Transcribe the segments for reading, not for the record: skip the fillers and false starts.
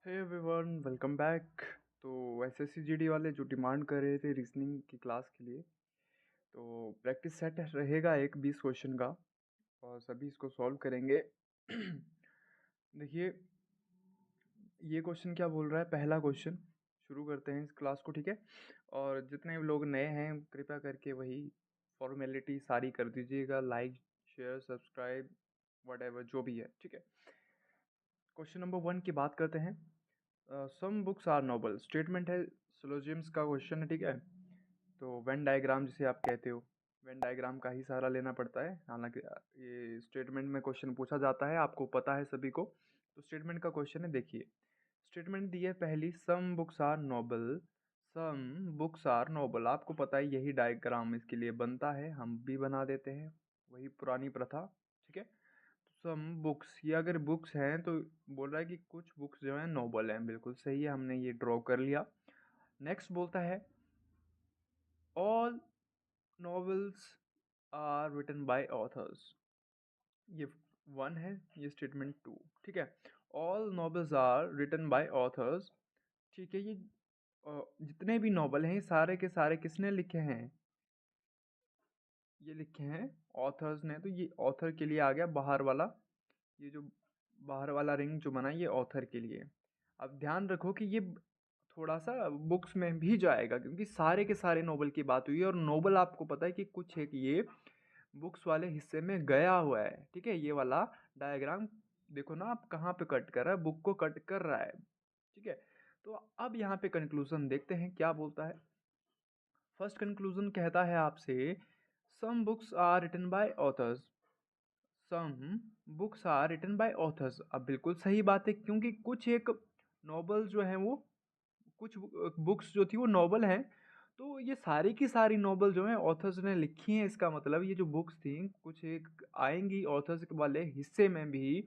हे everyone, welcome back. तो SSC GD वाले जो डिमांड कर रहे थे रीजनिंग की क्लास के लिए, तो प्रैक्टिस सेट रहेगा एक 20 क्वेश्चन का और सभी इसको सॉल्व करेंगे। देखिए, ये क्वेश्चन क्या बोल रहा है। पहला क्वेश्चन शुरू करते हैं इस क्लास को, ठीक है। और जितने भी लोग नए हैं कृपया करके वही फॉर्मेलिटी सारी कर दीजिएगा, लाइक शेयर सब्सक्राइब वट जो भी है, ठीक है। क्वेश्चन नंबर 1 की बात करते हैं। Some books are noble statement है, सिलोजिम्स का क्वेश्चन है, ठीक है। तो वेन डायग्राम जिसे आप कहते हो, वेन डायग्राम का ही सहारा लेना पड़ता है। हालांकि ये स्टेटमेंट में क्वेश्चन पूछा जाता है, आपको पता है सभी को। तो स्टेटमेंट का क्वेश्चन है, देखिए। स्टेटमेंट दी है पहली, some books are noble. Some books are noble, आपको पता है यही डायग्राम इसके लिए बनता है, हम भी बना देते हैं, वही पुरानी प्रथा, ठीक है। सम बुक्स, ये अगर बुक्स हैं तो बोल रहा है कि कुछ बुक्स जो हैं नोबल हैं, बिल्कुल सही है, हमने ये ड्रॉ कर लिया। नेक्स्ट बोलता है all novels are written by authors. ये 1 है, ये स्टेटमेंट 2, ठीक है। All novels are written by authors, ठीक है। ये जितने भी नॉवल हैं सारे के सारे किसने लिखे हैं, ये लिखे हैं ऑथर्स ने। तो ये ऑथर के लिए आ गया बाहर वाला, ये जो बाहर वाला रिंग जो बना ये ऑथर के लिए। अब ध्यान रखो कि ये थोड़ा सा बुक्स में भी जाएगा क्योंकि सारे के सारे नोबल की बात हुई है, और नोबल आपको पता है कि कुछ है कि ये बुक्स वाले हिस्से में गया हुआ है, ठीक है। ये वाला डायग्राम देखो ना, आप कहाँ पे कट कर रहा है, बुक को कट कर रहा है, ठीक है। तो अब यहाँ पे कंक्लूजन देखते हैं क्या बोलता है। फर्स्ट कंक्लूजन कहता है आपसे, some books are written by authors. Some books are written by authors, अब बिल्कुल सही बात है क्योंकि कुछ एक नॉवल जो हैं वो, कुछ बुक्स जो थी वो नॉवल हैं। तो ये सारी की सारी नॉवल जो हैं ऑथर्स ने लिखी हैं, इसका मतलब ये जो बुक्स थी कुछ एक आएंगी ऑथर्स वाले हिस्से में भी।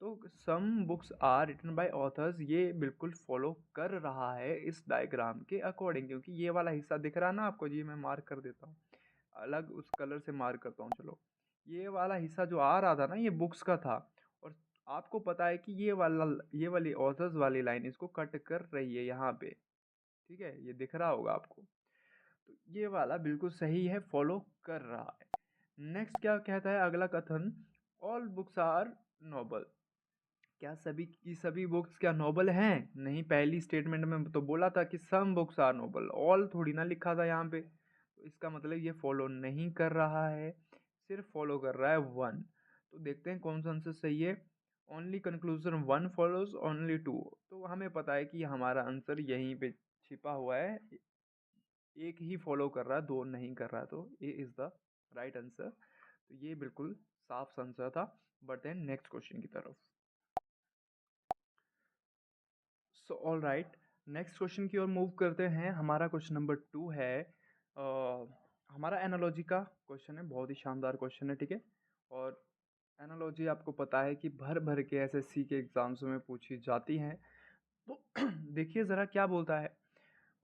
तो some books are written by authors ये बिल्कुल फॉलो कर रहा है इस डायग्राम के अकॉर्डिंग, क्योंकि ये वाला हिस्सा दिख रहा है ना आपको, ये मैं मार्क कर देता हूँ, अलग उस कलर से मार्क करता हूँ, चलो। ये वाला हिस्सा जो आ रहा था ना ये बुक्स का था, और आपको पता है कि ये वाली ऑथर्स वाली लाइन इसको कट कर रही है यहाँ पे, ठीक है, ये दिख रहा होगा आपको। तो ये वाला बिल्कुल सही है, फॉलो कर रहा है। नेक्स्ट क्या कहता है अगला कथन, ऑल बुक्स आर नोबल। क्या सभी की सभी बुक्स क्या नोबल हैं? नहीं, पहली स्टेटमेंट में तो बोला था कि some books are noble, all थोड़ी ना लिखा था यहाँ पे। तो इसका मतलब ये फॉलो नहीं कर रहा है, सिर्फ फॉलो कर रहा है 1। तो देखते हैं कौन सा आंसर सही है। ओनली कंक्लूजन 1 फॉलोज ओनली 2, तो हमें पता है कि हमारा आंसर यहीं पे छिपा हुआ है, एक ही फॉलो कर रहा है, दो नहीं कर रहा है, तो A is the right answer. तो ये बिल्कुल साफ आंसर था। बढ़ते हैं नेक्स्ट क्वेश्चन की तरफ। So all right, next question की ओर मूव करते हैं। हमारा क्वेश्चन नंबर 2 है, हमारा एनालॉजी का क्वेश्चन है, बहुत ही शानदार क्वेश्चन है, ठीक है। और एनालॉजी आपको पता है कि भर भर के एसएससी के एग्जाम्स में पूछी जाती हैं। तो देखिए ज़रा क्या बोलता है।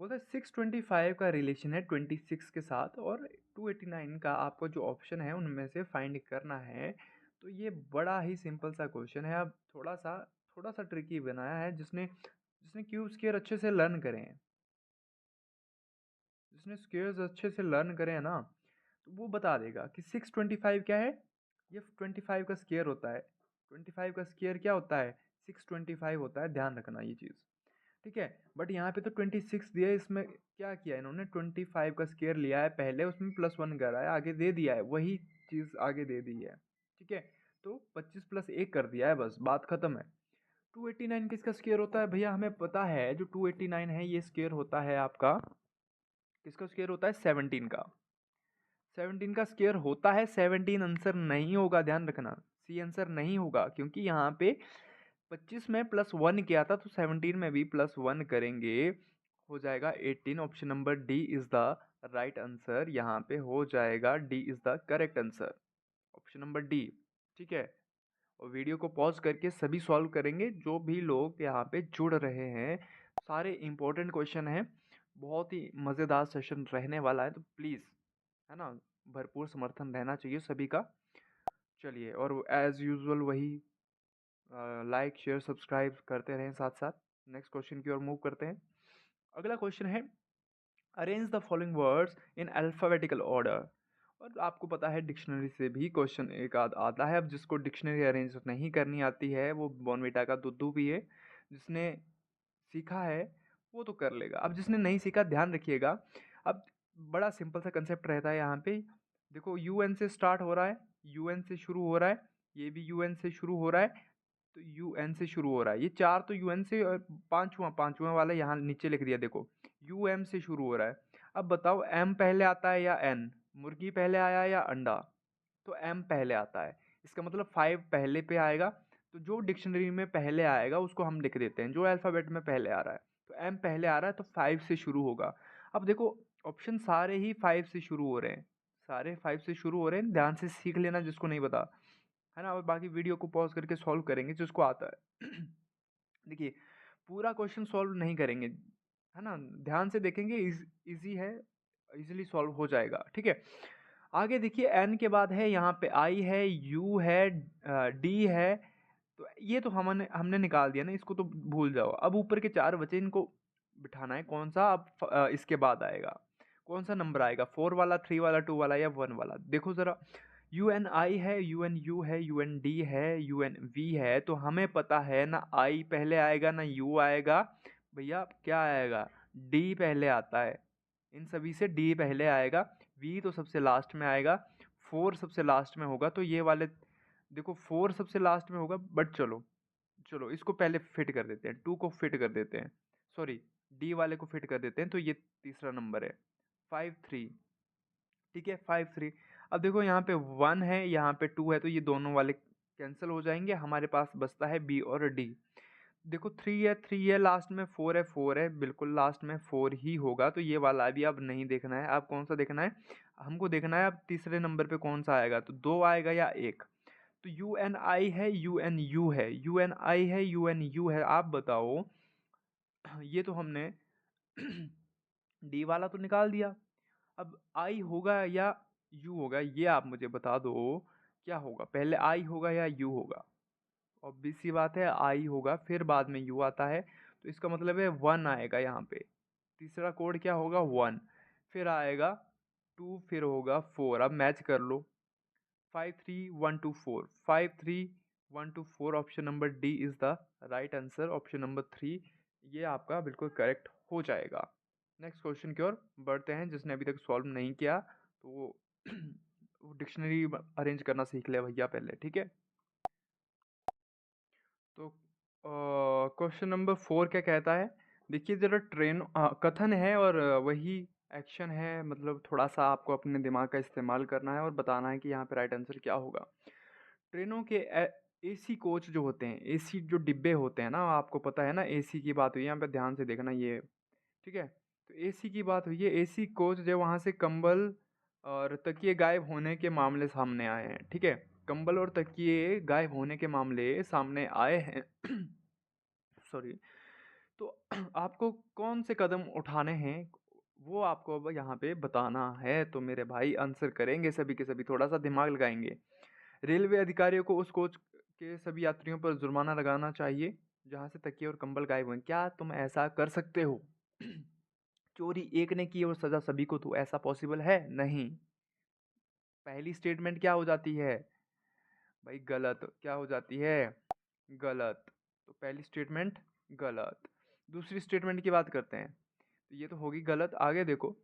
बोलता है 625 का रिलेशन है 26 के साथ, और 289 का आपको जो ऑप्शन है उनमें से फाइंड करना है। तो ये बड़ा ही सिंपल सा क्वेश्चन है। अब थोड़ा सा ट्रिकी बनाया है, जिसने जिसने क्यूब स्क्वायर अच्छे से लर्न करे हैं, जिसने स्क्वायर्स अच्छे से लर्न करे हैं ना, तो वो बता देगा कि 625 क्या है। ये 25 का स्क्वायर होता है, 25 का स्क्वायर क्या होता है, 625 होता है, ध्यान रखना ये चीज़, ठीक है। बट यहाँ पे तो 26 दिया है, इसमें क्या किया है इन्होंने, 25 का स्क्वायर लिया है पहले, उसमें +1 करा है, आगे दे दिया है, वही चीज़ आगे दे दी है, ठीक है। तो 25 + 1 कर दिया है, बस बात खत्म है। 289 किसका स्क्वायर होता है भैया, हमें पता है जो 289 है ये स्क्वायर होता है आपका, किसका स्क्वायर होता है, 17 का। 17 का स्क्वायर होता है, 17 आंसर नहीं होगा, ध्यान रखना, सी आंसर नहीं होगा, क्योंकि यहाँ पे 25 में +1 किया था, तो 17 में भी +1 करेंगे, हो जाएगा 18। Option number D is the right answer, यहाँ पे हो जाएगा, D is the correct answer, option number D, ठीक है। और वीडियो को पॉज करके सभी सॉल्व करेंगे, जो भी लोग यहाँ पे जुड़ रहे हैं, सारे इंपॉर्टेंट क्वेश्चन हैं, बहुत ही मज़ेदार सेशन रहने वाला है, तो प्लीज़, है ना, भरपूर समर्थन रहना चाहिए सभी का। चलिए, और एज़ यूजुअल वही लाइक शेयर सब्सक्राइब करते रहें साथ साथ। नेक्स्ट क्वेश्चन की ओर मूव करते हैं। अगला क्वेश्चन है arrange the following words in alphabetical order. और आपको पता है डिक्शनरी से भी क्वेश्चन एक आध आता है। अब जिसको डिक्शनरी अरेंज नहीं करनी आती है वो बॉर्नविटा का दूध पिए, जिसने सीखा है वो तो कर लेगा। अब जिसने नहीं सीखा ध्यान रखिएगा। अब बड़ा सिंपल सा कंसेप्ट रहता है यहाँ पे। देखो यूएन से स्टार्ट हो रहा है, यूएन से शुरू हो रहा है, ये भी यूएन से शुरू हो रहा है, तो यूएन से शुरू हो रहा है। ये चार तो यूएन से, और पांचवा वाला यहाँ नीचे लिख दिया देखो, यूएम से शुरू हो रहा है। अब बताओ एम पहले आता है या एन, मुर्गी पहले आया या अंडा, तो एम पहले आता है। इसका मतलब 5 पहले पे आएगा, तो जो डिक्शनरी में पहले आएगा उसको हम लिख देते हैं, जो अल्फ़ाबेट में पहले आ रहा है। तो एम पहले आ रहा है तो 5 से शुरू होगा। अब देखो ऑप्शन सारे ही 5 से शुरू हो रहे हैं, सारे 5 से शुरू हो रहे हैं। ध्यान से सीख लेना जिसको नहीं पता है ना, और बाकी वीडियो को पॉज करके सॉल्व करेंगे जिसको आता है। देखिए पूरा क्वेश्चन सॉल्व नहीं करेंगे है ना, ध्यान से देखेंगे, इजी है, इजीली सॉल्व हो जाएगा। ठीक है, आगे देखिए एन के बाद है यहाँ पे आई है, यू है, डी है, तो ये तो हमने हमने निकाल दिया ना, इसको तो भूल जाओ। अब ऊपर के चार बचे, इनको बिठाना है। कौन सा अब इसके बाद आएगा, कौन सा नंबर आएगा, 4 वाला, 3 वाला, 2 वाला या 1 वाला। देखो ज़रा, यू एन आई है, यू एन यू है, यू एन डी है, यू एन वी है, तो हमें पता है ना आई पहले आएगा ना यू आएगा, भैया क्या आएगा, डी पहले आता है। इन सभी से डी पहले आएगा, वी तो सबसे लास्ट में आएगा, 4 सबसे लास्ट में होगा। तो ये वाले देखो 4 सबसे लास्ट में होगा, बट चलो चलो इसको पहले फिट कर देते हैं, 2 को फिट कर देते हैं, सॉरी डी वाले को फिट कर देते हैं, तो ये तीसरा नंबर है 5 3। ठीक है 5 3। अब देखो यहाँ पे 1 है, यहाँ पे 2 है, तो ये दोनों वाले कैंसिल हो जाएंगे, हमारे पास बचता है बी और डी। देखो 3 है लास्ट में, 4 है बिल्कुल लास्ट में 4 ही होगा, तो ये वाला अभी अब नहीं देखना है। अब कौन सा देखना है, हमको देखना है अब तीसरे नंबर पे कौन सा आएगा, तो 2 आएगा या 1। तो यू एन आई है, यू एन यू है, यू एन आई है, यू एन यू है, आप बताओ। ये तो हमने डी वाला तो निकाल दिया, अब आई होगा या यू होगा, ये आप मुझे बता दो क्या होगा, पहले आई होगा या यू होगा। ऑब्वियस सी बात है आई होगा, फिर बाद में यू आता है, तो इसका मतलब है 1 आएगा यहाँ पे। तीसरा कोड क्या होगा 1, फिर आएगा 2, फिर होगा 4। अब मैच कर लो, 5 3 1 2 4, 5 3 1 2 4, option number D is the right answer, option number 3 ये आपका बिल्कुल करेक्ट हो जाएगा। नेक्स्ट क्वेश्चन की ओर बढ़ते हैं। जिसने अभी तक सॉल्व नहीं किया तो वो डिक्शनरी अरेंज करना सीख ले भैया पहले, ठीक है। तो क्वेश्चन नंबर 4 क्या कहता है, देखिए ज़रा ट्रेन कथन है और वही एक्शन है, मतलब थोड़ा सा आपको अपने दिमाग का इस्तेमाल करना है और बताना है कि यहाँ पे राइट आंसर क्या होगा। ट्रेनों के एसी कोच जो होते हैं, एसी जो डिब्बे होते हैं ना, आपको पता है ना, एसी की बात हुई यहाँ पे, ध्यान से देखना ये, ठीक है। तो एसी की बात हुई है, एसी कोच जो वहाँ से कंबल और तकिए गायब होने के मामले सामने आए हैं, ठीक है। कंबल और तकिए गायब होने के मामले सामने आए हैं। सॉरी। तो आपको कौन से कदम उठाने हैं वो आपको अब यहाँ पे बताना है। तो मेरे भाई आंसर करेंगे सभी के सभी, थोड़ा सा दिमाग लगाएंगे। रेलवे अधिकारियों को उस कोच के सभी यात्रियों पर जुर्माना लगाना चाहिए जहाँ से तकिए और कंबल गायब हुए। क्या तुम ऐसा कर सकते हो? चोरी एक ने की और सजा सभी को, तो ऐसा पॉसिबल है नहीं। पहली स्टेटमेंट क्या हो जाती है भाई, गलत। क्या हो जाती है? गलत। तो पहली स्टेटमेंट गलत। दूसरी स्टेटमेंट की बात करते हैं, तो ये तो होगी गलत। आगे देखो,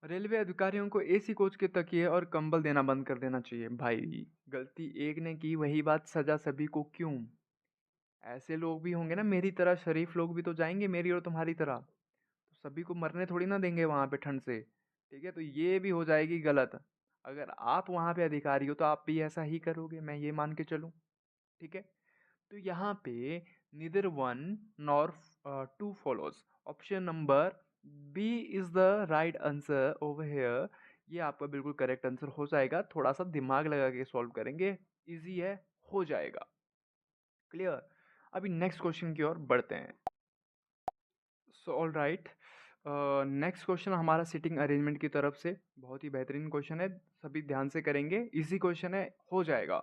रेलवे अधिकारियों को एसी कोच के तकिए और कंबल देना बंद कर देना चाहिए। भाई गलती एक ने की, वही बात सजा सभी को क्यों? ऐसे लोग भी होंगे ना मेरी तरह, शरीफ लोग भी तो जाएंगे मेरी और तुम्हारी तरह, तो सभी को मरने थोड़ी ना देंगे वहां पे ठंड से। ठीक है, तो ये भी हो जाएगी गलत। अगर आप वहां पे अधिकारी हो तो आप भी ऐसा ही करोगे, मैं ये मान के चलूं। ठीक है, तो यहाँ पे neither one nor two follows, option number B is the right answer over here. ये आपका बिल्कुल करेक्ट आंसर हो जाएगा, थोड़ा सा दिमाग लगा के सॉल्व करेंगे, इजी है, हो जाएगा। क्लियर। अभी नेक्स्ट क्वेश्चन की ओर बढ़ते हैं। So all right, next question हमारा सीटिंग अरेंजमेंट की तरफ से बहुत ही बेहतरीन क्वेश्चन है, सभी ध्यान से करेंगे, इजी क्वेश्चन है, हो जाएगा।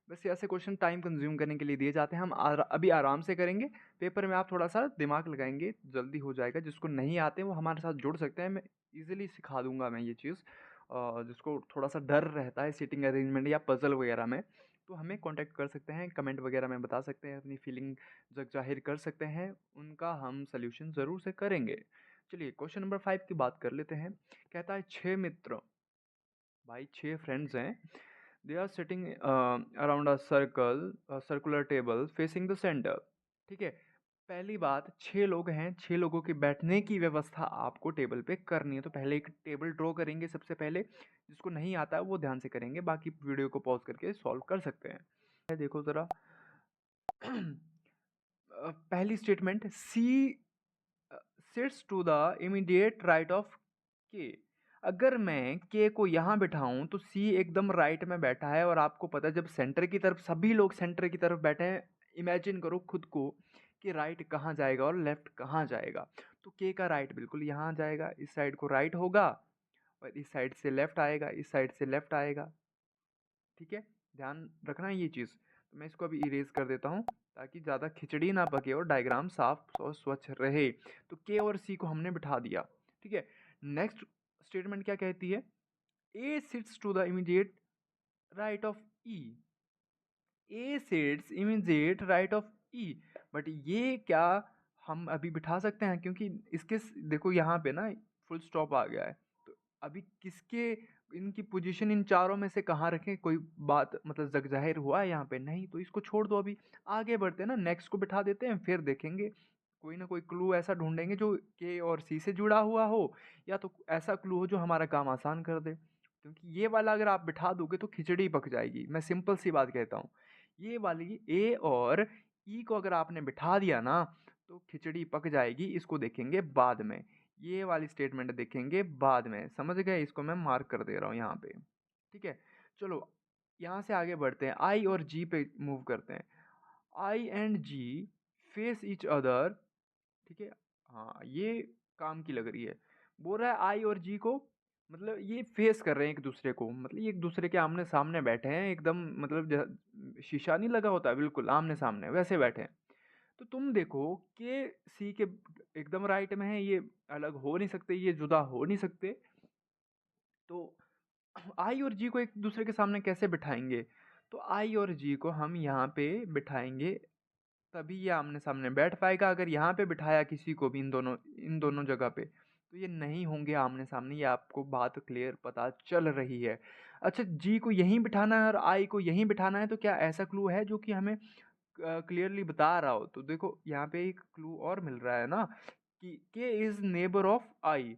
वैसे ऐसे क्वेश्चन टाइम कंज्यूम करने के लिए दिए जाते हैं, हम अभी आराम से करेंगे। पेपर में आप थोड़ा सा दिमाग लगाएंगे, जल्दी हो जाएगा। जिसको नहीं आते वो हमारे साथ जुड़ सकते हैं, मैं ईजिली सिखा दूंगा मैं ये चीज़। जिसको थोड़ा सा डर रहता है सीटिंग अरेंजमेंट या पजल वगैरह में, तो हमें कांटेक्ट कर सकते हैं, कमेंट वगैरह में बता सकते हैं, अपनी फीलिंग जग जाहिर कर सकते हैं, उनका हम सोल्यूशन ज़रूर से करेंगे। चलिए क्वेश्चन नंबर 5 की बात कर लेते हैं। कहता है 6 मित्र, भाई 6 फ्रेंड्स हैं, they are sitting around a circular table facing the centre. ठीक है, पहली बात 6 लोग हैं, 6 लोगों के बैठने की व्यवस्था आपको टेबल पे करनी है। तो पहले एक टेबल ड्रॉ करेंगे सबसे पहले, जिसको नहीं आता है वो ध्यान से करेंगे, बाकी वीडियो को पॉज करके सॉल्व कर सकते हैं। देखो ज़रा पहली statement, C sits to the immediate right of K. अगर मैं के को यहाँ बिठाऊं तो सी एकदम राइट में बैठा है, और आपको पता है जब सेंटर की तरफ सभी लोग सेंटर की तरफ बैठे हैं, इमेजिन करो खुद को कि राइट कहाँ जाएगा और लेफ्ट कहाँ जाएगा। तो के का राइट बिल्कुल यहाँ जाएगा, इस साइड को राइट होगा, और इस साइड से लेफ्ट आएगा, इस साइड से लेफ्ट आएगा। ठीक है, ध्यान रखना ये चीज़। तो मैं इसको अभी इरेज कर देता हूँ ताकि ज़्यादा खिचड़ी ना पके और डायग्राम साफ और स्वच्छ रहे। तो के और सी को हमने बिठा दिया। ठीक है, नेक्स्ट स्टेटमेंट क्या कहती है, A sits to the immediate right of E. A sits immediate right of E, but ये क्या हम अभी बिठा सकते हैं, क्योंकि इसके देखो यहाँ पे ना फुल स्टॉप आ गया है। तो अभी किसके, इनकी पोजीशन इन चारों में से कहाँ रखें, कोई बात मतलब जग जाहिर हुआ है यहाँ पे नहीं, तो इसको छोड़ दो। अभी आगे बढ़ते हैं ना, नेक्स्ट को बिठा देते हैं, फिर देखेंगे कोई ना कोई क्लू ऐसा ढूंढेंगे जो के और सी से जुड़ा हुआ हो, या तो ऐसा क्लू हो जो हमारा काम आसान कर दे। क्योंकि ये वाला अगर आप बिठा दोगे तो खिचड़ी पक जाएगी, मैं सिंपल सी बात कहता हूँ। ये वाली ए और ई को अगर आपने बिठा दिया ना तो खिचड़ी पक जाएगी, इसको देखेंगे बाद में, ये वाली स्टेटमेंट देखेंगे बाद में, समझ गए? इसको मैं मार्क कर दे रहा हूँ यहाँ पे। ठीक है, चलो यहाँ से आगे बढ़ते हैं, आई और जी पे मूव करते हैं। I and G face each other. ठीक है, हाँ ये काम की लग रही है। बोल रहा है आई और जी को, मतलब ये फेस कर रहे हैं एक दूसरे को, मतलब ये एक दूसरे के आमने सामने बैठे हैं एकदम, मतलब शीशा नहीं लगा होता, बिल्कुल आमने सामने वैसे बैठे हैं। तो तुम देखो कि सी के एकदम राइट में है, ये अलग हो नहीं सकते, ये जुदा हो नहीं सकते। तो आई और जी को एक दूसरे के सामने कैसे बिठाएंगे? तो आई और जी को हम यहाँ पे बिठाएंगे, तभी ये आमने सामने बैठ पाएगा। अगर यहाँ पे बिठाया किसी को भी, इन दोनों जगह पे, तो ये नहीं होंगे आमने सामने। ये आपको बात क्लियर पता चल रही है? अच्छा, जी को यहीं बिठाना है और आई को यहीं बिठाना है, तो क्या ऐसा क्लू है जो कि हमें क्लियरली बता रहा हो? तो देखो यहाँ पे एक क्लू और मिल रहा है ना, कि के इज नेबर ऑफ आई।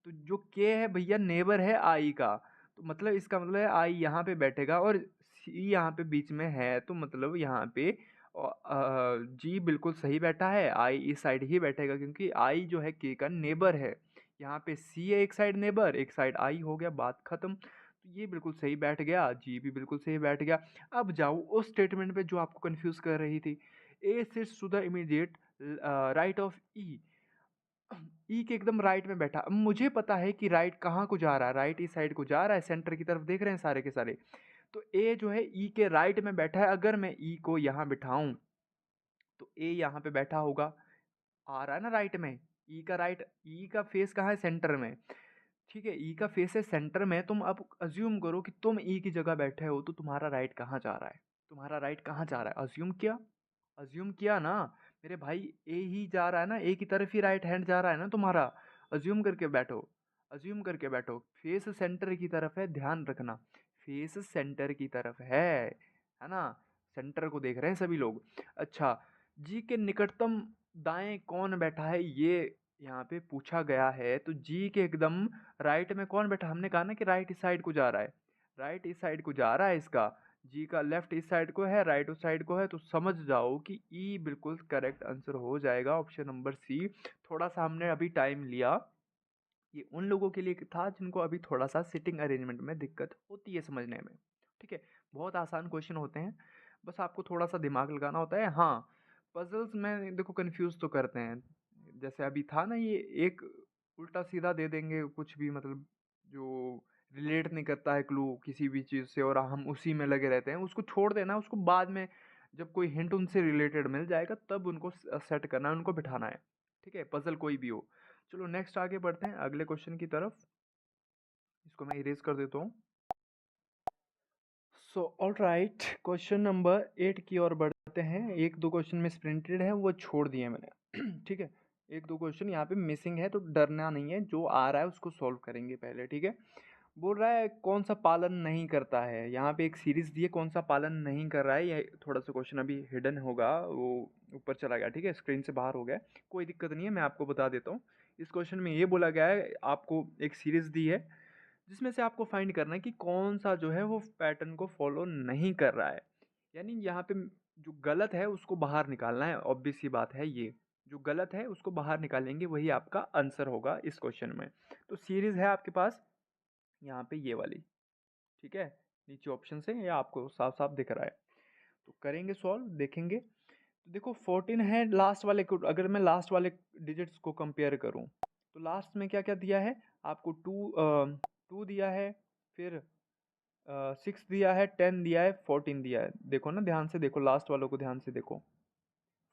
तो जो के है भैया नेबर है आई का, तो मतलब इसका मतलब है आई यहाँ पे बैठेगा और सी यहाँ पे बीच में है, तो मतलब यहाँ पे जी बिल्कुल सही बैठा है, आई इस साइड ही बैठेगा, क्योंकि आई जो है के का नेबर है। यहाँ पे सी है एक साइड नेबर, एक साइड आई, हो गया बात खत्म। तो ये बिल्कुल सही बैठ गया, जी भी बिल्कुल सही बैठ गया। अब जाओ उस स्टेटमेंट पे जो आपको कंफ्यूज कर रही थी, A sits to the immediate right of E. E के एकदम राइट में बैठा, अब मुझे पता है कि राइट कहाँ को जा रहा है, राइट इस साइड को जा रहा है, सेंटर की तरफ देख रहे हैं सारे के सारे। तो ए जो है ई के राइट में बैठा है, अगर मैं ई को यहाँ बिठाऊं तो ए यहाँ पे बैठा होगा, आ रहा है ना राइट में। ई का राइट, ई का फेस कहाँ है, सेंटर में। ठीक है, ई का फेस है सेंटर में। तुम अब अज्यूम करो कि तुम ई की जगह बैठे हो, तो तुम्हारा राइट कहाँ जा रहा है, तुम्हारा राइट कहाँ जा रहा है? अज्यूम किया ना मेरे भाई, ए ही जा रहा है ना, ए की तरफ ही राइट हैंड जा रहा है ना तुम्हारा। अज्यूम करके बैठो, अज्यूम करके बैठो, फेस सेंटर की तरफ है, ध्यान रखना, फेस सेंटर की तरफ है ना? सेंटर को देख रहे हैं सभी लोग। अच्छा, जी के निकटतम दाएं कौन बैठा है, ये यहाँ पे पूछा गया है। तो जी के एकदम राइट में कौन बैठा, हमने कहा ना कि राइट इस साइड को जा रहा है, राइट इस साइड को जा रहा है इसका। जी का लेफ्ट इस साइड को है, राइट उस साइड को है, तो समझ जाओ कि ई बिल्कुल करेक्ट आंसर हो जाएगा, ऑप्शन नंबर सी। थोड़ा सा हमने अभी टाइम लिया, ये उन लोगों के लिए था जिनको अभी थोड़ा सा सिटिंग अरेंजमेंट में दिक्कत होती है समझने में। ठीक है, बहुत आसान क्वेश्चन होते हैं, बस आपको थोड़ा सा दिमाग लगाना होता है। हाँ, पजल्स में देखो कंफ्यूज तो करते हैं, जैसे अभी था ना ये एक उल्टा सीधा दे देंगे कुछ भी, मतलब जो रिलेट नहीं करता है क्लू किसी भी चीज़ से और हम उसी में लगे रहते हैं, उसको छोड़ देना, उसको बाद में जब कोई हिंट उनसे रिलेटेड मिल जाएगा तब उनको सेट करना है, उनको बिठाना है। ठीक है, पजल कोई भी हो। चलो नेक्स्ट आगे बढ़ते हैं अगले क्वेश्चन की तरफ। इसको मैं इरेज कर देता हूँ। सो ऑलराइट, क्वेश्चन नंबर 8 की ओर बढ़ते हैं। एक दो क्वेश्चन में प्रिंटेड है वो छोड़ दिए मैंने। ठीक है, एक दो क्वेश्चन यहाँ पे मिसिंग है तो डरना नहीं है, जो आ रहा है उसको सॉल्व करेंगे पहले। ठीक है, बोल रहा है कौन सा पालन नहीं करता है। यहाँ पे एक सीरीज दी है, कौन सा पालन नहीं कर रहा है। ये थोड़ा सा क्वेश्चन अभी हिडन होगा, वो ऊपर चला गया, ठीक है, स्क्रीन से बाहर हो गया, कोई दिक्कत नहीं है, मैं आपको बता देता हूँ। इस क्वेश्चन में ये बोला गया है, आपको एक सीरीज दी है जिसमें से आपको फाइंड करना है कि कौन सा जो है वो पैटर्न को फॉलो नहीं कर रहा है। यानी यहाँ पे जो गलत है उसको बाहर निकालना है, ऑब्वियस सी बात है, ये जो गलत है उसको बाहर निकालेंगे, वही आपका आंसर होगा इस क्वेश्चन में। तो सीरीज है आपके पास यहाँ पे ये वाली, ठीक है, नीचे ऑप्शन से ये आपको साफ साफ दिख रहा है। तो करेंगे सॉल्व, देखेंगे। तो देखो 14 है लास्ट वाले को, अगर मैं लास्ट वाले डिजिट्स को कंपेयर करूं तो लास्ट में क्या क्या दिया है आपको, 2 दिया है, फिर 6 दिया है, 10 दिया है, 14 दिया है। देखो ना, ध्यान से देखो, लास्ट वालों को ध्यान से देखो,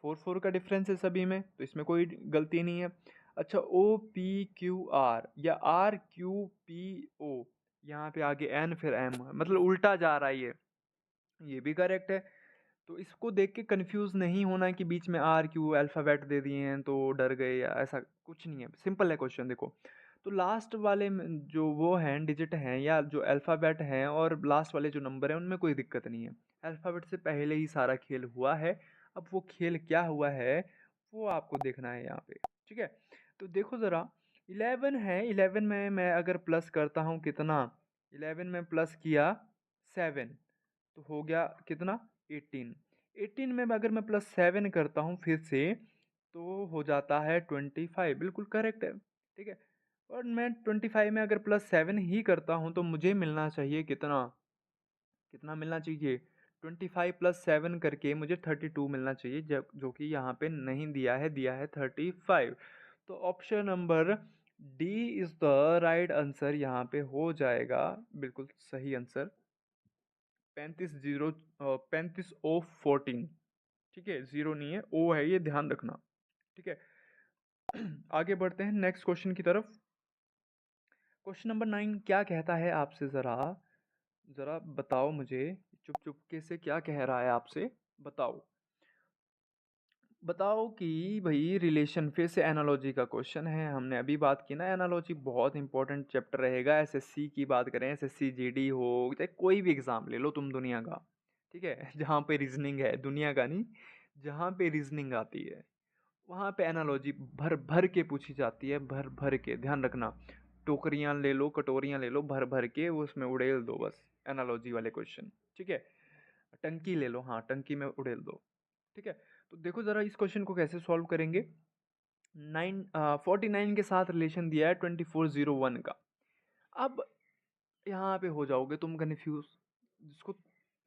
4 का डिफरेंस है सभी में, तो इसमें कोई गलती नहीं है। अच्छा, ओ पी क्यू आर या आर क्यू पी ओ, यहाँ पे आगे एन फिर एम, मतलब उल्टा जा रहा है ये भी करेक्ट है। तो इसको देख के कंफ्यूज नहीं होना है कि बीच में आर क्यू अल्फ़ाबेट दे दिए हैं तो डर गए, या ऐसा कुछ नहीं है, सिंपल है क्वेश्चन। देखो, तो लास्ट वाले जो वो हैं डिजिट हैं या जो अल्फ़ाबेट हैं और लास्ट वाले जो नंबर हैं उनमें कोई दिक्कत नहीं है। अल्फ़ाबेट से पहले ही सारा खेल हुआ है, अब वो खेल क्या हुआ है वो आपको देखना है यहाँ पे। ठीक है, तो देखो ज़रा, 11 है, 11 में मैं अगर प्लस करता हूँ कितना, 11 में प्लस किया 7, तो हो गया कितना, 18। 18 में अगर मैं +7 करता हूँ फिर से तो हो जाता है 25, बिल्कुल करेक्ट है। ठीक है, और मैं 25 में अगर +7 ही करता हूँ तो मुझे मिलना चाहिए कितना, कितना मिलना चाहिए, 25 +7 करके मुझे 32 मिलना चाहिए, जब जो कि यहाँ पे नहीं दिया है, दिया है 35। तो option number D is the right answer, यहाँ पे हो जाएगा बिल्कुल सही आंसर। 35 ठीक है, जीरो नहीं है, ओ है, ये ध्यान रखना। ठीक है, आगे बढ़ते हैं नेक्स्ट क्वेश्चन की तरफ। क्वेश्चन नंबर 9 क्या कहता है आपसे, ज़रा ज़रा बताओ मुझे, चुप चुपके से क्या कह रहा है आपसे, बताओ। बताओ कि भाई रिलेशन, फिर से एनालॉजी का क्वेश्चन है, हमने अभी बात की ना, एनालॉजी बहुत इंपॉर्टेंट चैप्टर रहेगा। एसएससी की बात करें, एसएससी जीडी हो चाहे कोई भी एग्ज़ाम ले लो तुम दुनिया का, ठीक है, जहाँ पे रीजनिंग है, दुनिया का नहीं, जहाँ पे रीजनिंग आती है वहाँ पे एनालॉजी भर भर के पूछी जाती है, भर भर के, ध्यान रखना। टोकरियाँ ले लो, कटोरियाँ ले लो, भर भर के वो उसमें उड़ेल दो बस, एनालॉजी वाले क्वेश्चन। ठीक है, टंकी ले लो, हाँ टंकी में उड़ेल दो। ठीक है, तो देखो ज़रा इस क्वेश्चन को कैसे सॉल्व करेंगे। 49 के साथ रिलेशन दिया है 2401 का। अब यहाँ पे हो जाओगे तुम कन्फ्यूज, जिसको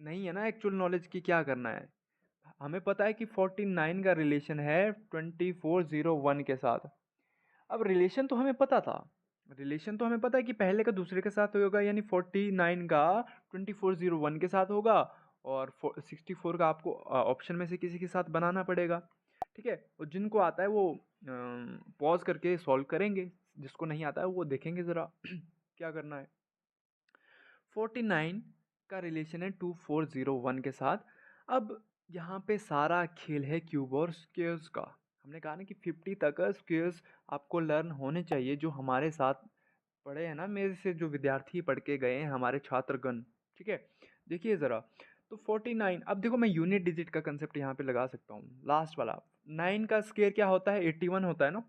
नहीं है ना एक्चुअल नॉलेज की क्या करना है। हमें पता है कि 49 का रिलेशन है 2401 के साथ। अब रिलेशन तो हमें पता था, रिलेशन तो हमें पता है कि पहले का दूसरे के साथ होगा, यानी 49 का 2401 के साथ होगा, और 64 का आपको ऑप्शन में से किसी के साथ बनाना पड़ेगा। ठीक है, और जिनको आता है वो पॉज करके सॉल्व करेंगे, जिसको नहीं आता है वो देखेंगे ज़रा क्या करना है। 49 का रिलेशन है 2401 के साथ। अब यहाँ पे सारा खेल है क्यूब और स्क्वेयर्स का। हमने कहा ना कि 50 तक स्क्वेयर्स आपको लर्न होने चाहिए, जो हमारे साथ पढ़े हैं ना, मेरे से जो विद्यार्थी पढ़ के गए हैं हमारे छात्रगण। ठीक है, देखिए ज़रा, तो 49, अब देखो मैं यूनिट डिजिट का कंसेप्ट यहाँ पे लगा सकता हूँ, लास्ट वाला 9 का स्क्वेयर क्या होता है, 81 होता है ना,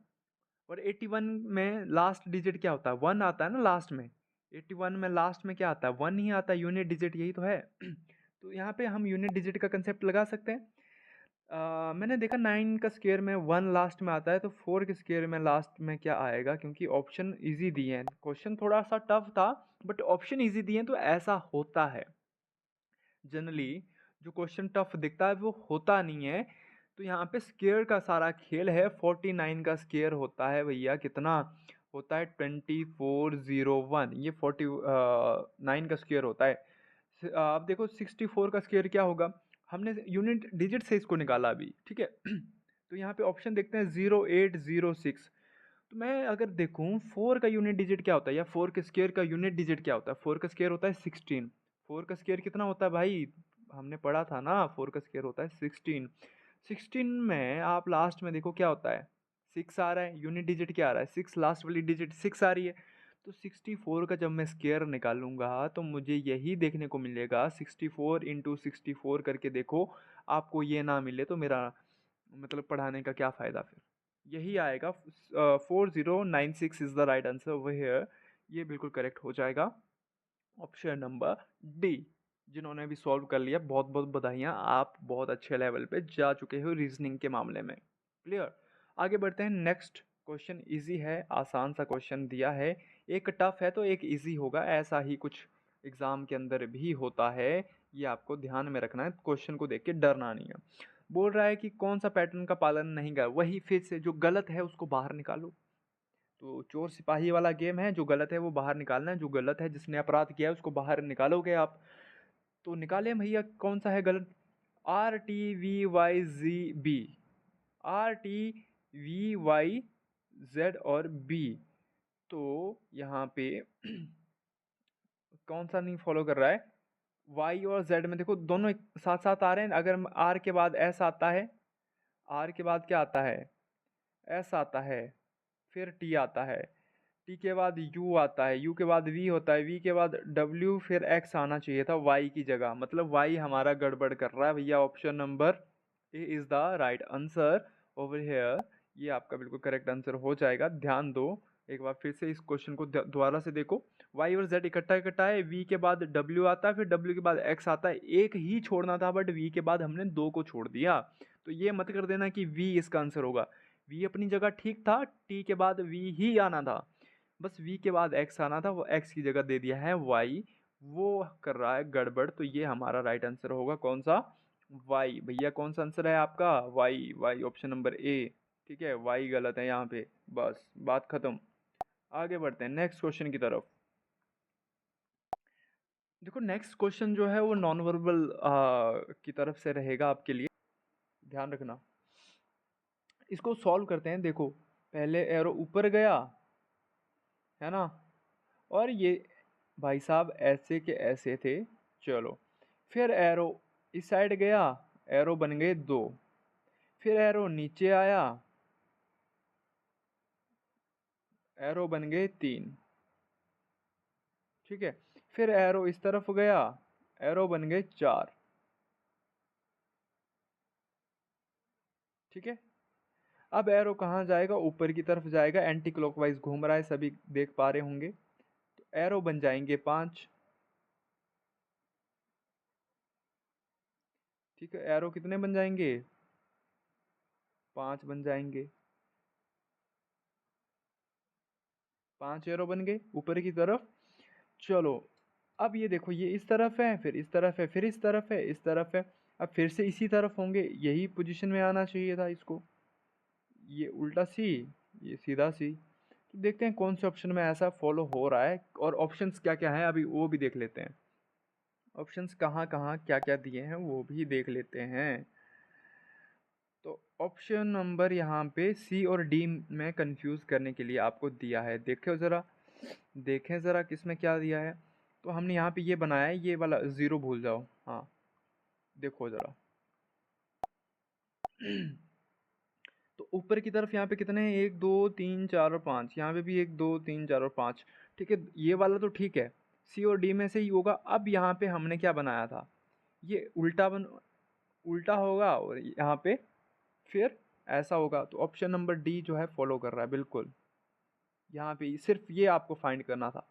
और 81 में लास्ट डिजिट क्या होता है, 1 आता है ना लास्ट में। 81 में लास्ट में क्या आता है, 1 ही आता है, यूनिट डिजिट यही तो है। तो यहाँ पे हम यूनिट डिजिट का कंसेप्ट लगा सकते हैं। मैंने देखा 9 का स्क्वायर में 1 लास्ट में आता है, तो 4 के स्क्वायर में लास्ट में क्या आएगा, क्योंकि ऑप्शन इजी दिए हैं, क्वेश्चन थोड़ा सा टफ था बट ऑप्शन इजी दिए हैं, तो ऐसा होता है जनरली। जो क्वेश्चन टफ दिखता है वो होता नहीं है। तो यहाँ पे स्क्वायर का सारा खेल है, 49 का स्क्वायर होता है भैया कितना, होता है 2401, ये 49 का स्क्वायर होता है। आप देखो 64 का स्क्वायर क्या होगा, हमने यूनिट डिजिट से इसको निकाला अभी, ठीक है। तो यहाँ पे ऑप्शन देखते हैं 0806। तो मैं अगर देखूँ 4 का यूनिट डिजिट क्या होता है, या 4 के स्क्वायर का यूनिट डिजिट क्या होता है, 4 का स्क्वायर होता है 16। 4 का स्क्वायर कितना होता है भाई, हमने पढ़ा था ना, 4 का स्क्वायर होता है 16। 16 में आप लास्ट में देखो क्या होता है, 6 आ रहा है, यूनिट डिजिट क्या आ रहा है 6, लास्ट वाली डिजिट 6 आ रही है। तो 64 का जब मैं स्क्वायर निकालूंगा तो मुझे यही देखने को मिलेगा, 64 इंटू 64 करके देखो, आपको ये ना मिले तो मेरा मतलब पढ़ाने का क्या फ़ायदा फिर। यही आएगा, 4096 is the right answer over here. ये बिल्कुल करेक्ट हो जाएगा, ऑप्शन नंबर डी। जिन्होंने भी सॉल्व कर लिया बहुत बहुत बधाइयाँ, आप बहुत अच्छे लेवल पे जा चुके हो रीजनिंग के मामले में। क्लियर। आगे बढ़ते हैं, नेक्स्ट क्वेश्चन इजी है, आसान सा क्वेश्चन दिया है, एक टफ है तो एक इजी होगा, ऐसा ही कुछ एग्ज़ाम के अंदर भी होता है, ये आपको ध्यान में रखना है, क्वेश्चन को देख के डरना नहीं है। बोल रहा है कि कौन सा पैटर्न का पालन नहीं कर, वही फिर से जो गलत है उसको बाहर निकालो। तो चोर सिपाही वाला गेम है, जो गलत है वो बाहर निकालना है, जो गलत है जिसने अपराध किया है उसको बाहर निकालोगे आप। तो निकाले भैया कौन सा है गलत, RTVYZB, RTVYZ और B। तो यहाँ पे कौन सा नहीं फॉलो कर रहा है, Y और Z में देखो दोनों एक साथ साथ आ रहे हैं, अगर R के बाद S आता है, R के बाद क्या आता है, S आता है, फिर T आता है, T के बाद U आता है, U के बाद V होता है, V के बाद W, फिर X आना चाहिए था Y की जगह, मतलब Y हमारा गड़बड़ कर रहा है भैया। Option number A is the right answer over here, ये आपका बिल्कुल करेक्ट आंसर हो जाएगा। ध्यान दो, एक बार फिर से इस क्वेश्चन को दोबारा से देखो, Y और Z इकट्ठा इकट्ठा है, V के बाद W आता है, फिर W के बाद X आता है, एक ही छोड़ना था बट V के बाद हमने दो को छोड़ दिया। तो ये मत कर देना कि V इसका आंसर होगा, V अपनी जगह ठीक था, T के बाद V ही आना था, बस V के बाद X आना था, वो X की जगह दे दिया है Y, वो कर रहा है गड़बड़। तो ये हमारा राइट आंसर होगा कौन सा, Y। भैया कौन सा आंसर है आपका, Y ऑप्शन नंबर ए, ठीक है, Y गलत है यहाँ पे, बस बात खत्म। आगे बढ़ते हैं नेक्स्ट क्वेश्चन की तरफ। देखो नेक्स्ट क्वेश्चन जो है वो नॉन वर्बल की तरफ से रहेगा आपके लिए, ध्यान रखना। इसको सॉल्व करते हैं, देखो पहले एरो ऊपर गया है ना, और ये भाई साहब ऐसे के ऐसे थे, चलो फिर एरो इस साइड गया, एरो बन गए दो, फिर एरो नीचे आया, एरो बन गए तीन, ठीक है, फिर एरो इस तरफ गया, एरो बन गए चार, ठीक है। अब एरो कहाँ जाएगा, ऊपर की तरफ जाएगा, एंटी क्लॉकवाइज घूम रहा है, सभी देख पा रहे होंगे। तो एरो बन जाएंगे पांच, ठीक है, एरो कितने बन जाएंगे, पांच बन जाएंगे, पांच एरो बन गए ऊपर की तरफ। चलो अब ये देखो, ये इस तरफ है, फिर इस तरफ है, फिर इस तरफ है, इस तरफ है, अब फिर से इसी तरफ होंगे, यही पोजीशन में आना चाहिए था इसको, ये उल्टा सी, ये सीधा सी। तो देखते हैं कौन से ऑप्शन में ऐसा फॉलो हो रहा है, और ऑप्शंस क्या क्या हैं अभी वो भी देख लेते हैं, ऑप्शंस कहाँ कहाँ क्या क्या दिए हैं वो भी देख लेते हैं। तो ऑप्शन नंबर यहाँ पे सी और डी में कंफ्यूज करने के लिए आपको दिया है, देखो ज़रा, देखें ज़रा किसमें क्या दिया है। तो हमने यहाँ पे ये बनाया है, ये वाला ज़ीरो भूल जाओ, हाँ देखो ज़रा। तो ऊपर की तरफ यहाँ पे कितने हैं, एक दो तीन चार और पाँच, यहाँ पे भी एक दो तीन चार और पाँच, ठीक है, ये वाला तो ठीक है, सी और डी में से ही होगा। अब यहाँ पे हमने क्या बनाया था, ये उल्टा होगा, और यहाँ पे फिर ऐसा होगा, तो ऑप्शन नंबर डी जो है फॉलो कर रहा है बिल्कुल। यहाँ पे सिर्फ ये आपको फाइंड करना था,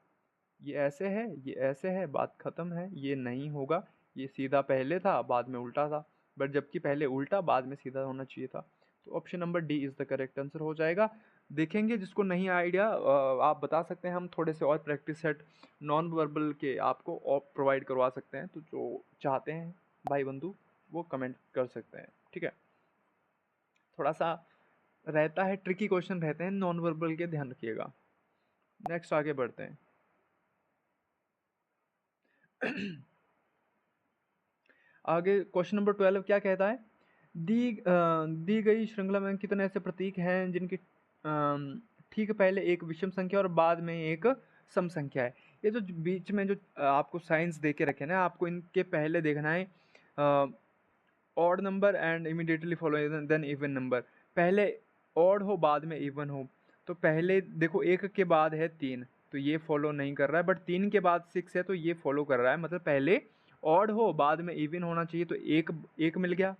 ये ऐसे है, ये ऐसे है, बात खत्म है, ये नहीं होगा, ये सीधा पहले था बाद में उल्टा था, बट जबकि पहले उल्टा बाद में सीधा होना चाहिए था। तो option number D is the correct answer हो जाएगा। देखेंगे जिसको नहीं आइडिया, आप बता सकते हैं, हम थोड़े से और प्रैक्टिस सेट नॉन वर्बल के आपको और प्रोवाइड करवा सकते हैं, तो जो चाहते हैं भाई बंधु वो कमेंट कर सकते हैं, ठीक है। थोड़ा सा रहता है, ट्रिकी क्वेश्चन रहते हैं नॉन वर्बल के, ध्यान रखिएगा। नेक्स्ट आगे बढ़ते हैं। आगे क्वेश्चन नंबर 12 क्या कहता है, दी गई श्रृंखला में कितने ऐसे प्रतीक हैं जिनके ठीक पहले एक विषम संख्या और बाद में एक सम संख्या है। ये जो बीच में जो आपको साइंस दे के रखे ना, आपको इनके पहले देखना है odd number and immediately follow then even number. पहले ऑड हो बाद में इवन हो। तो पहले देखो एक के बाद है 3, तो ये फॉलो नहीं कर रहा है, बट 3 के बाद 6 है तो ये फॉलो कर रहा है। मतलब पहले ऑड हो बाद में इवन होना चाहिए, तो एक मिल गया।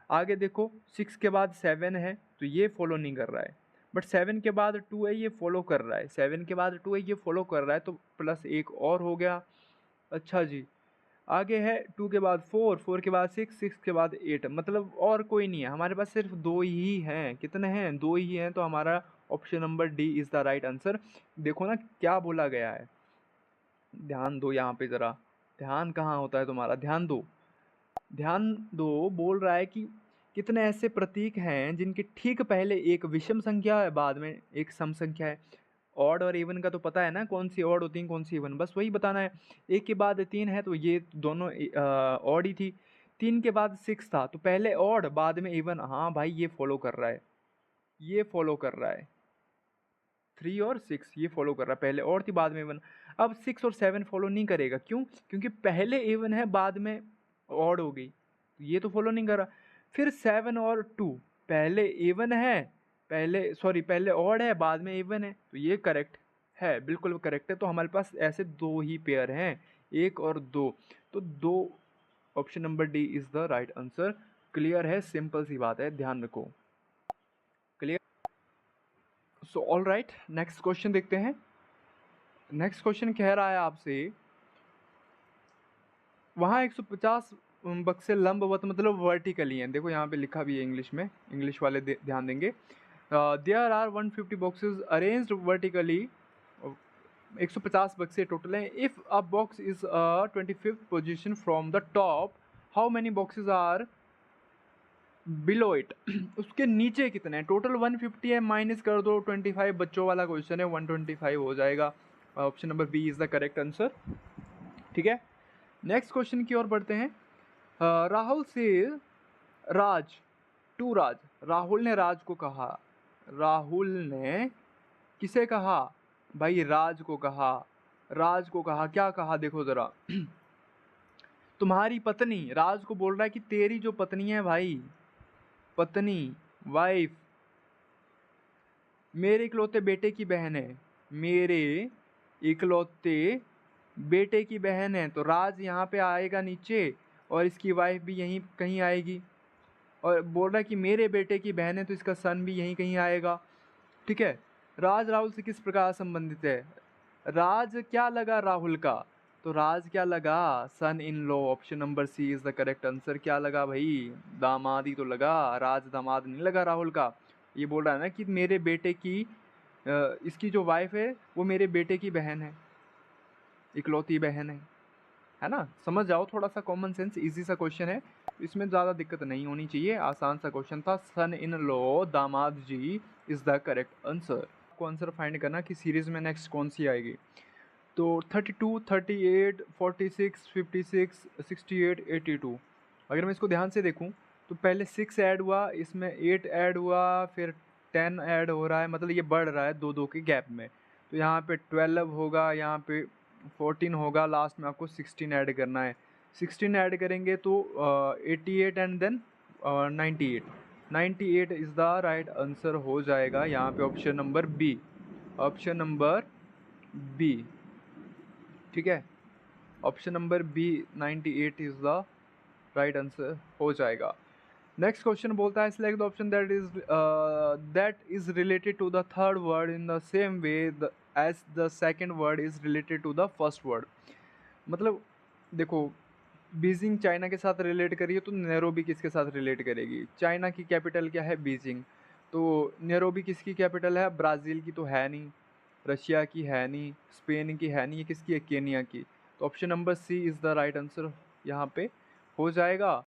आगे देखो 6 के बाद 7 है तो ये फॉलो नहीं कर रहा है, बट 7 के बाद 2 है ये फॉलो कर रहा है, 7 के बाद 2 है ये फॉलो कर रहा है, तो प्लस एक और हो गया। अच्छा जी, आगे है 2 के बाद 4, 4 के बाद 6, 6 के बाद 8, मतलब और कोई नहीं है हमारे पास, सिर्फ 2 ही हैं। कितने हैं? 2 ही हैं, तो हमारा option number D is the right answer. देखो ना क्या बोला गया है, ध्यान दो यहाँ पे ज़रा, ध्यान कहाँ होता है तुम्हारा, ध्यान दो, ध्यान दो। बोल रहा है कि कितने ऐसे प्रतीक हैं जिनके ठीक पहले एक विषम संख्या है बाद में एक सम संख्या है। ऑड और इवन का तो पता है ना, कौन सी ऑड होती है कौन सी इवन, बस वही बताना है। एक के बाद 3 है तो ये दोनों ऑड ही थी। 3 के बाद 6 था तो पहले ऑड बाद में इवन। हाँ भाई ये फॉलो कर रहा है, ये फॉलो कर रहा है। 3 और 6 ये फॉलो कर रहा है, पहले ऑड थी बाद में इवन। अब 6 और 7 फॉलो नहीं करेगा, क्यों? क्योंकि पहले इवन है बाद में ऑड हो गई, तो ये तो फॉलो नहीं कर रहा। फिर 7 और 2, पहले इवन है, पहले ऑड है बाद में इवन है, तो ये करेक्ट है, बिल्कुल करेक्ट है। तो हमारे पास ऐसे 2 ही पेयर हैं, 1 और 2, तो 2, option number D is the right answer. Clear है, सिंपल सी बात है, ध्यान रखो। Clear? So all right, next question देखते हैं। नेक्स्ट क्वेश्चन कह रहा है आपसे, वहाँ 150 बक्से लंबवत मतलब वर्टिकली हैं। देखो यहाँ पे लिखा भी है इंग्लिश में, इंग्लिश वाले ध्यान देंगे। There are 150 boxes arranged vertically, 150 बक्से टोटल हैं। If a box is 25th position from the top, how many boxes are below it? उसके नीचे कितने हैं? टोटल 150 है, माइनस कर दो 25, बच्चों वाला क्वेश्चन है, 125 हो जाएगा। Option number B is the correct answer. ठीक है, नेक्स्ट क्वेश्चन की ओर बढ़ते हैं। राहुल से राज टू राज, राहुल ने राज को कहा, राहुल ने किसे कहा भाई? राज को कहा, राज को कहा, क्या कहा देखो ज़रा। तुम्हारी पत्नी, राज को बोल रहा है कि तेरी जो पत्नी है भाई, पत्नी, वाइफ, मेरे इकलौते बेटे की बहन है, मेरे इकलौते बेटे की बहन है, तो राज यहाँ पे आएगा नीचे और इसकी वाइफ भी यहीं कहीं आएगी, और बोल रहा है कि मेरे बेटे की बहन है तो इसका सन भी यहीं कहीं आएगा। ठीक है, राज राहुल से किस प्रकार संबंधित है? राज क्या लगा राहुल का? तो राज क्या लगा? Son in law. Option number C is the correct answer. क्या लगा भाई? दामाद ही तो लगा, राज दामाद नहीं लगा राहुल का। ये बोल रहा है ना कि मेरे बेटे की इसकी जो वाइफ है वो मेरे बेटे की बहन है, इकलौती बहन है ना? समझ जाओ, थोड़ा सा कॉमन सेंस, इजी सा क्वेश्चन है, इसमें ज़्यादा दिक्कत नहीं होनी चाहिए, आसान सा क्वेश्चन था। सन इन लॉ दामाद जी इज़ द करेक्ट आंसर। आपको आंसर फाइंड करना कि सीरीज़ में नेक्स्ट कौन सी आएगी। तो 32, 38, 46, 56, 68, 82, अगर मैं इसको ध्यान से देखूं तो पहले 6 ऐड हुआ, इसमें 8 ऐड हुआ, फिर 10 ऐड हो रहा है, मतलब ये बढ़ रहा है दो दो के गैप में। तो यहाँ पे 12 होगा, यहाँ पे 14 होगा, लास्ट में आपको 16 ऐड करना है। 16 ऐड करेंगे तो 88 and then 98, 98 is the right answer हो जाएगा यहाँ पे, option number B, option number B. ठीक है, option number B 98 is the right answer हो जाएगा। नेक्स्ट क्वेश्चन बोलता है, select the option that is related to the third word in the same way as the second word is related to the first word. मतलब देखो, Beijing China के साथ relate करिए तो नैरोबी किसके साथ रिलेट करेगी? चाइना की कैपिटल क्या है? बीजिंग। तो नैरोबी किसकी कैपिटल है? ब्राज़ील की तो है नहीं, रशिया की है नहीं, स्पेन की है नहीं, ये किसकी है? केनिया की। तो option number C is the right answer यहाँ पे हो जाएगा।